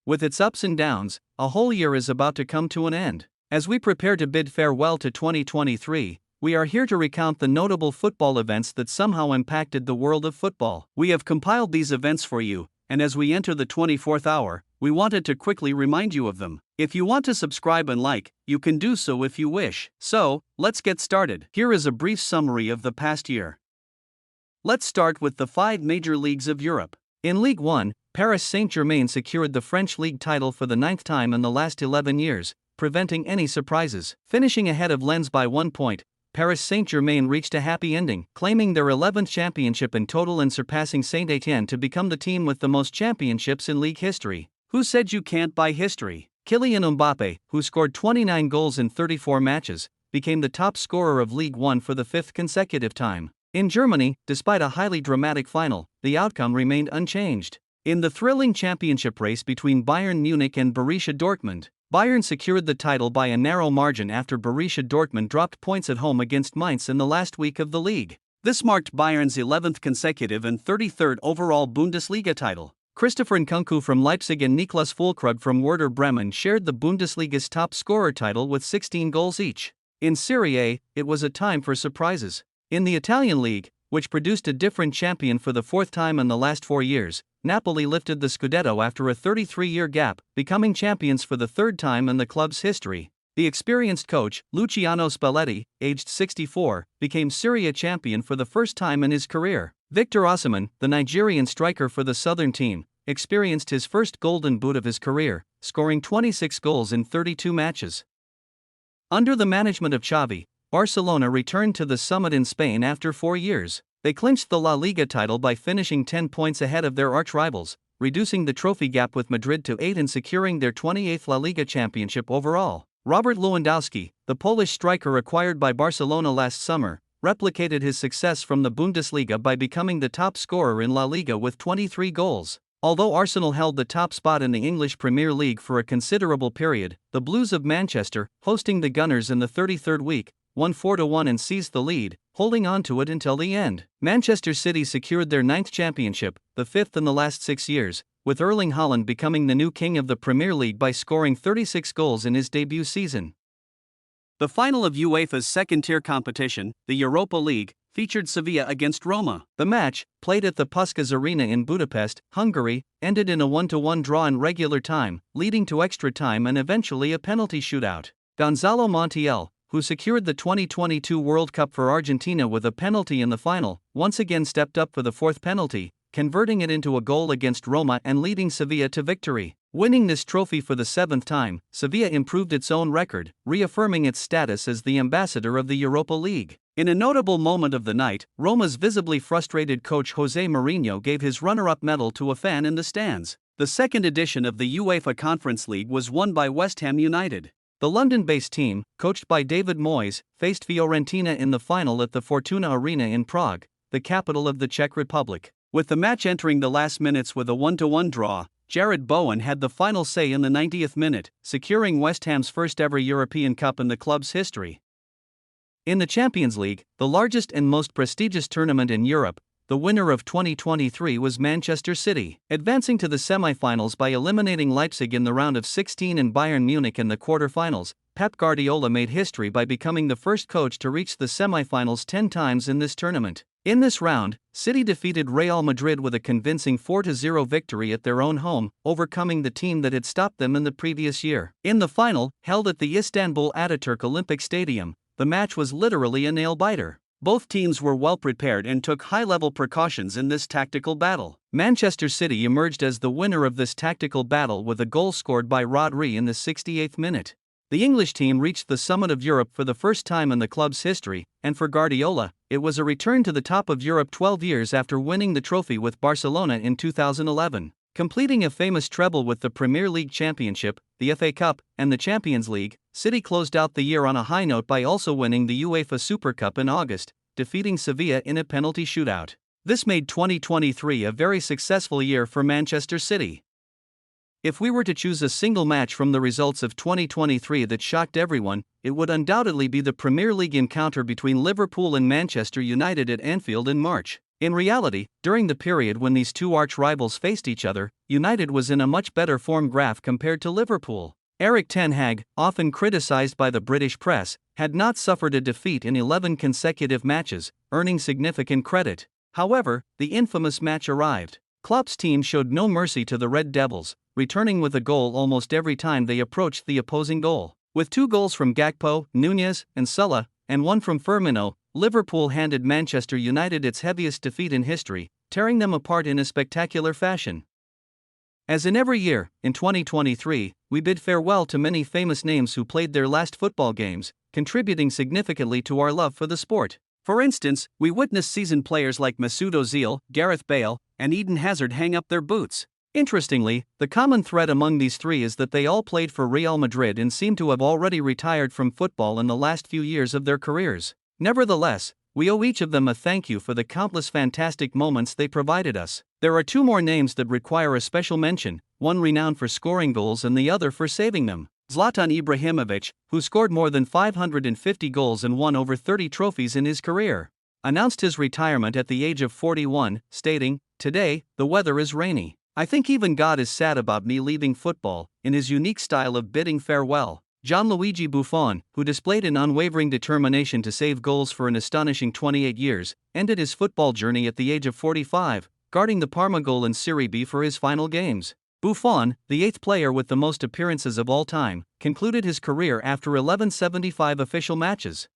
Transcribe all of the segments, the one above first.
With its ups and downs, a whole year is about to come to an end. As we prepare to bid farewell to 2023, we are here to recount the notable football events that somehow impacted the world of football. We have compiled these events for you, and as we enter the 24th hour, we wanted to quickly remind you of them. If you want to subscribe and like, you can do so if you wish. So, let's get started. Here is a brief summary of the past year. Let's start with the 5 major leagues of Europe. In Ligue 1, Paris Saint-Germain secured the French league title for the 9th time in the last 11 years, preventing any surprises. Finishing ahead of Lens by 1 point, Paris Saint-Germain reached a happy ending, claiming their 11th championship in total and surpassing Saint-Étienne to become the team with the most championships in league history. Who said you can't buy history? Kylian Mbappé, who scored 29 goals in 34 matches, became the top scorer of Ligue 1 for the 5th consecutive time. In Germany, despite a highly dramatic final, the outcome remained unchanged. In the thrilling championship race between Bayern Munich and Borussia Dortmund, Bayern secured the title by a narrow margin after Borussia Dortmund dropped points at home against Mainz in the last week of the league. This marked Bayern's 11th consecutive and 33rd overall Bundesliga title. Christopher Nkunku from Leipzig and Niklas Füllkrug from Werder Bremen shared the Bundesliga's top scorer title with 16 goals each. In Serie A, it was a time for surprises. In the Italian league, which produced a different champion for the 4th time in the last 4 years, Napoli lifted the Scudetto after a 33-year gap, becoming champions for the 3rd time in the club's history. The experienced coach, Luciano Spalletti, aged 64, became Serie A champion for the first time in his career. Victor Osimhen, the Nigerian striker for the southern team, experienced his first golden boot of his career, scoring 26 goals in 32 matches. Under the management of Xavi, Barcelona returned to the summit in Spain after 4 years. They clinched the La Liga title by finishing 10 points ahead of their arch-rivals, reducing the trophy gap with Madrid to 8 and securing their 28th La Liga championship overall. Robert Lewandowski, the Polish striker acquired by Barcelona last summer, replicated his success from the Bundesliga by becoming the top scorer in La Liga with 23 goals. Although Arsenal held the top spot in the English Premier League for a considerable period, the Blues of Manchester, hosting the Gunners in the 33rd week, won 4-1 and seized the lead, holding on to it until the end. Manchester City secured their 9th championship, the 5th in the last 6 years, with Erling Haaland becoming the new king of the Premier League by scoring 36 goals in his debut season. The final of UEFA's second-tier competition, the Europa League, featured Sevilla against Roma. The match, played at the Puskás Arena in Budapest, Hungary, ended in a 1-1 draw in regular time, leading to extra time and eventually a penalty shootout. Gonzalo Montiel, who secured the 2022 World Cup for Argentina with a penalty in the final, once again stepped up for the 4th penalty, converting it into a goal against Roma and leading Sevilla to victory. Winning this trophy for the 7th time, Sevilla improved its own record, reaffirming its status as the ambassador of the Europa League. In a notable moment of the night, Roma's visibly frustrated coach José Mourinho gave his runner-up medal to a fan in the stands. The second edition of the UEFA Conference League was won by West Ham United. The London-based team, coached by David Moyes, faced Fiorentina in the final at the Fortuna Arena in Prague, the capital of the Czech Republic. With the match entering the last minutes with a 1-1 draw, Jared Bowen had the final say in the 90th minute, securing West Ham's first-ever European Cup in the club's history. In the Champions League, the largest and most prestigious tournament in Europe, the winner of 2023 was Manchester City, advancing to the semi-finals by eliminating Leipzig in the round of 16 and Bayern Munich in the quarter-finals. Pep Guardiola made history by becoming the first coach to reach the semi-finals 10 times in this tournament. In this round, City defeated Real Madrid with a convincing 4-0 victory at their own home, overcoming the team that had stopped them in the previous year. In the final, held at the Istanbul Ataturk Olympic Stadium, the match was literally a nail-biter. Both teams were well prepared and took high-level precautions in this tactical battle. Manchester City emerged as the winner of this tactical battle with a goal scored by Rodri in the 68th minute. The English team reached the summit of Europe for the first time in the club's history, and for Guardiola, it was a return to the top of Europe 12 years after winning the trophy with Barcelona in 2011. Completing a famous treble with the Premier League Championship, the FA Cup, and the Champions League, City closed out the year on a high note by also winning the UEFA Super Cup in August, defeating Sevilla in a penalty shootout. This made 2023 a very successful year for Manchester City. If we were to choose a single match from the results of 2023 that shocked everyone, it would undoubtedly be the Premier League encounter between Liverpool and Manchester United at Anfield in March. In reality, during the period when these two arch-rivals faced each other, United was in a much better form graph compared to Liverpool. Erik ten Hag, often criticized by the British press, had not suffered a defeat in 11 consecutive matches, earning significant credit. However, the infamous match arrived. Klopp's team showed no mercy to the Red Devils, returning with a goal almost every time they approached the opposing goal. With 2 goals from Gakpo, Nunez, and Salah, and 1 from Firmino, Liverpool handed Manchester United its heaviest defeat in history, tearing them apart in a spectacular fashion. As in every year, in 2023, we bid farewell to many famous names who played their last football games, contributing significantly to our love for the sport. For instance, we witnessed seasoned players like Mesut Ozil, Gareth Bale, and Eden Hazard hang up their boots. Interestingly, the common thread among these three is that they all played for Real Madrid and seem to have already retired from football in the last few years of their careers. Nevertheless, we owe each of them a thank you for the countless fantastic moments they provided us. There are 2 more names that require a special mention, one renowned for scoring goals and the other for saving them. Zlatan Ibrahimovic, who scored more than 550 goals and won over 30 trophies in his career, announced his retirement at the age of 41, stating, "Today, the weather is rainy. I think even God is sad about me leaving football," in his unique style of bidding farewell. Gianluigi Buffon, who displayed an unwavering determination to save goals for an astonishing 28 years, ended his football journey at the age of 45, guarding the Parma goal in Serie B for his final games. Buffon, the 8th player with the most appearances of all time, concluded his career after 1175 official matches.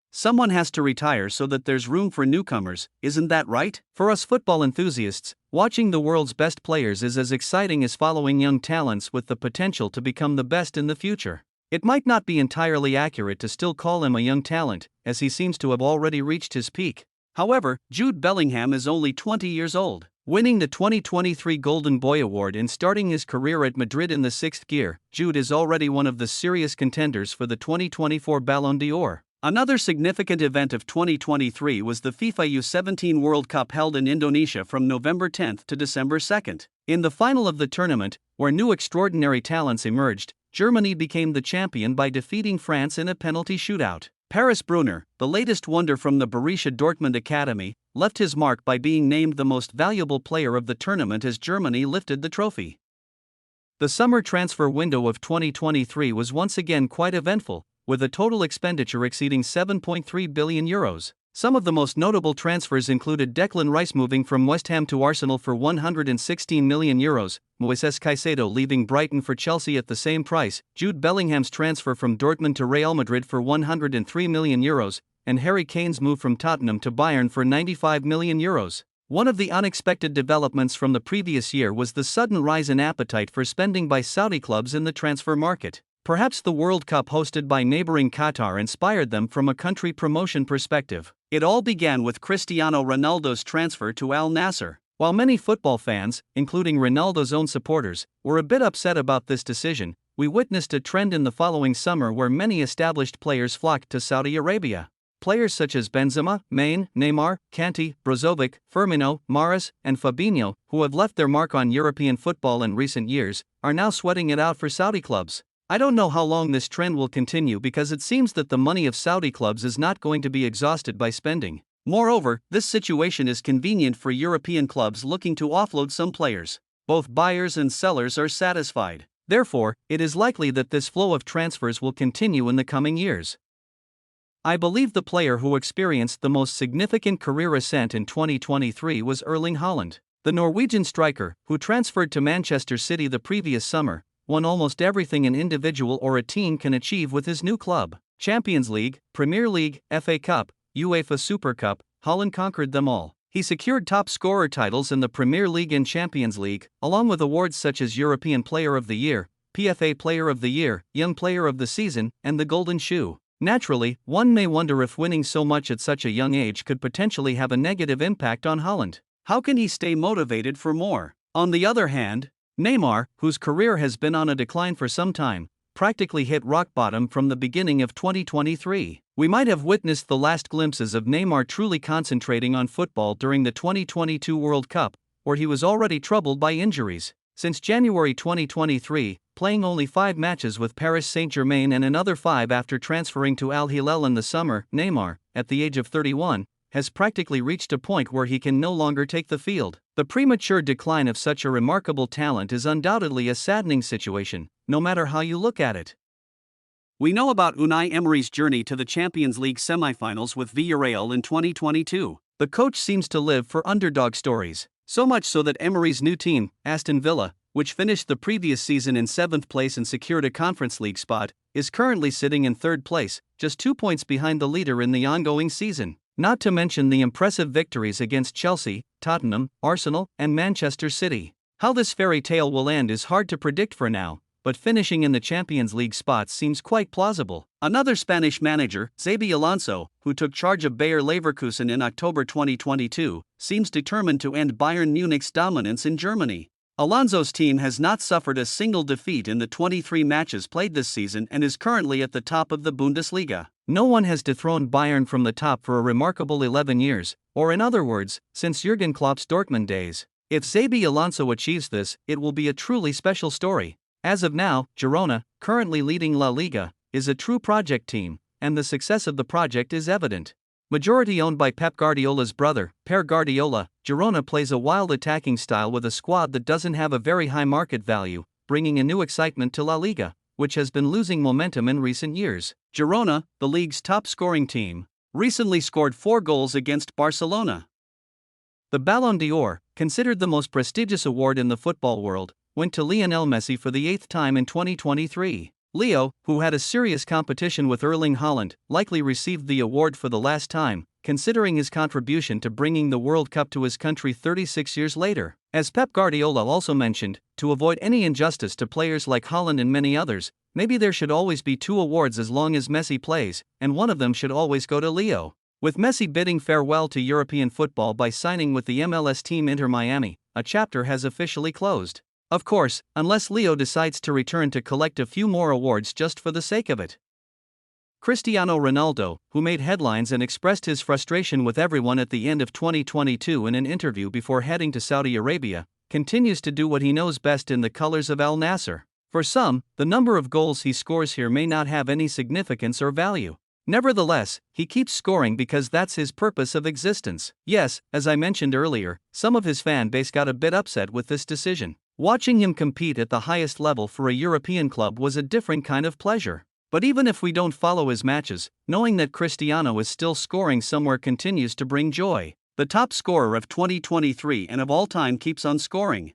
Someone has to retire so that there's room for newcomers, isn't that right? For us football enthusiasts, watching the world's best players is as exciting as following young talents with the potential to become the best in the future. It might not be entirely accurate to still call him a young talent, as he seems to have already reached his peak. However, Jude Bellingham is only 20 years old. Winning the 2023 Golden Boy Award and starting his career at Madrid in the 6th gear, Jude is already one of the serious contenders for the 2024 Ballon d'Or. Another significant event of 2023 was the FIFA U17 World Cup held in Indonesia from November 10 to December 2. In the final of the tournament, where new extraordinary talents emerged, Germany became the champion by defeating France in a penalty shootout. Paris Brunner, the latest wonder from the Borussia Dortmund Academy, left his mark by being named the most valuable player of the tournament as Germany lifted the trophy. The summer transfer window of 2023 was once again quite eventful, with a total expenditure exceeding €7.3 billion. Some of the most notable transfers included Declan Rice moving from West Ham to Arsenal for €116 million, Moises Caicedo leaving Brighton for Chelsea at the same price, Jude Bellingham's transfer from Dortmund to Real Madrid for €103 million, and Harry Kane's move from Tottenham to Bayern for €95 million. One of the unexpected developments from the previous year was the sudden rise in appetite for spending by Saudi clubs in the transfer market. Perhaps the World Cup hosted by neighboring Qatar inspired them from a country promotion perspective. It all began with Cristiano Ronaldo's transfer to Al Nassr. While many football fans, including Ronaldo's own supporters, were a bit upset about this decision, we witnessed a trend in the following summer where many established players flocked to Saudi Arabia. Players such as Benzema, Mane, Neymar, Kanté, Brozovic, Firmino, Mahrez, and Fabinho, who have left their mark on European football in recent years, are now sweating it out for Saudi clubs. I don't know how long this trend will continue because it seems that the money of Saudi clubs is not going to be exhausted by spending. Moreover, this situation is convenient for European clubs looking to offload some players. Both buyers and sellers are satisfied. Therefore, it is likely that this flow of transfers will continue in the coming years. I believe the player who experienced the most significant career ascent in 2023 was Erling Haaland. The Norwegian striker, who transferred to Manchester City the previous summer, won almost everything an individual or a team can achieve with his new club. Champions League, Premier League, FA Cup, UEFA Super Cup, Haaland conquered them all. He secured top scorer titles in the Premier League and Champions League, along with awards such as European Player of the Year, PFA Player of the Year, Young Player of the Season, and the Golden Shoe. Naturally, one may wonder if winning so much at such a young age could potentially have a negative impact on Haaland. How can he stay motivated for more? On the other hand, Neymar, whose career has been on a decline for some time, practically hit rock bottom from the beginning of 2023. We might have witnessed the last glimpses of Neymar truly concentrating on football during the 2022 World Cup, where he was already troubled by injuries. Since January 2023, playing only 5 matches with Paris Saint-Germain and another 5 after transferring to Al Hilal in the summer, Neymar, at the age of 31, has practically reached a point where he can no longer take the field. The premature decline of such a remarkable talent is undoubtedly a saddening situation, no matter how you look at it. We know about Unai Emery's journey to the Champions League semi-finals with Villarreal in 2022. The coach seems to live for underdog stories, so much so that Emery's new team, Aston Villa, which finished the previous season in 7th place and secured a Conference League spot, is currently sitting in 3rd place, just 2 points behind the leader in the ongoing season. Not to mention the impressive victories against Chelsea, Tottenham, Arsenal, and Manchester City. How this fairy tale will end is hard to predict for now, but finishing in the Champions League spots seems quite plausible. Another Spanish manager, Xabi Alonso, who took charge of Bayer Leverkusen in October 2022, seems determined to end Bayern Munich's dominance in Germany. Alonso's team has not suffered a single defeat in the 23 matches played this season and is currently at the top of the Bundesliga. No one has dethroned Bayern from the top for a remarkable 11 years, or in other words, since Jurgen Klopp's Dortmund days. If Xabi Alonso achieves this, it will be a truly special story. As of now, Girona, currently leading La Liga, is a true project team, and the success of the project is evident. Majority owned by Pep Guardiola's brother, Per Guardiola, Girona plays a wild attacking style with a squad that doesn't have a very high market value, bringing a new excitement to La Liga, which has been losing momentum in recent years. Girona, the league's top scoring team, recently scored 4 goals against Barcelona. The Ballon d'Or, considered the most prestigious award in the football world, went to Lionel Messi for the 8th time in 2023. Leo, who had a serious competition with Erling Haaland, likely received the award for the last time, considering his contribution to bringing the World Cup to his country 36 years later. As Pep Guardiola also mentioned, to avoid any injustice to players like Holland and many others, maybe there should always be 2 awards as long as Messi plays, and one of them should always go to Leo. With Messi bidding farewell to European football by signing with the MLS team Inter Miami, a chapter has officially closed. Of course, unless Leo decides to return to collect a few more awards just for the sake of it. Cristiano Ronaldo, who made headlines and expressed his frustration with everyone at the end of 2022 in an interview before heading to Saudi Arabia, continues to do what he knows best in the colors of Al Nassr. For some, the number of goals he scores here may not have any significance or value. Nevertheless, he keeps scoring because that's his purpose of existence. Yes, as I mentioned earlier, some of his fan base got a bit upset with this decision. Watching him compete at the highest level for a European club was a different kind of pleasure. But even if we don't follow his matches, knowing that Cristiano is still scoring somewhere continues to bring joy. The top scorer of 2023 and of all time keeps on scoring.